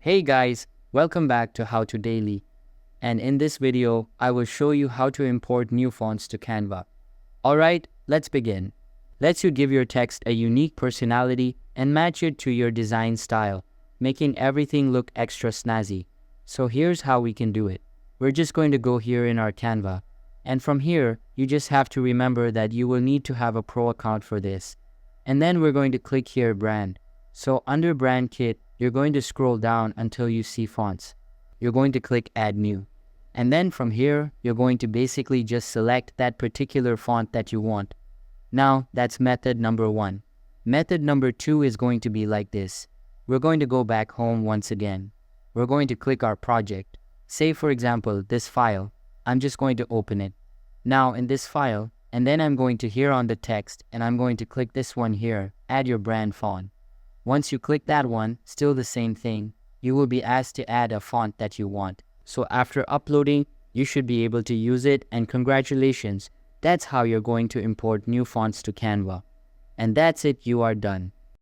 Hey guys, welcome back to How to Daily. And in this video, I will show you how to import new fonts to Canva. Alright, let's begin. Lets you give your text a unique personality and match it to your design style, making everything look extra snazzy. So here's how we can do it. We're just going to go here in our Canva. And from here, you just have to remember that you will need to have a pro account for this. And then we're going to click here brand. So under brand kit, you're going to scroll down until you see fonts. You're going to click add new. And then from here, you're going to basically just select that particular font that you want. Now that's method number 1. Method number 2 is going to be like this. We're going to go back home once again. We're going to click our project. Say for example, this file. I'm just going to open it. Now in this file, and then I'm going to here on the text, and I'm going to click this one here, add your brand font. Once you click that one, still the same thing, you will be asked to add a font that you want. So after uploading, you should be able to use it, and congratulations, that's how you're going to import new fonts to Canva. And that's it, you are done.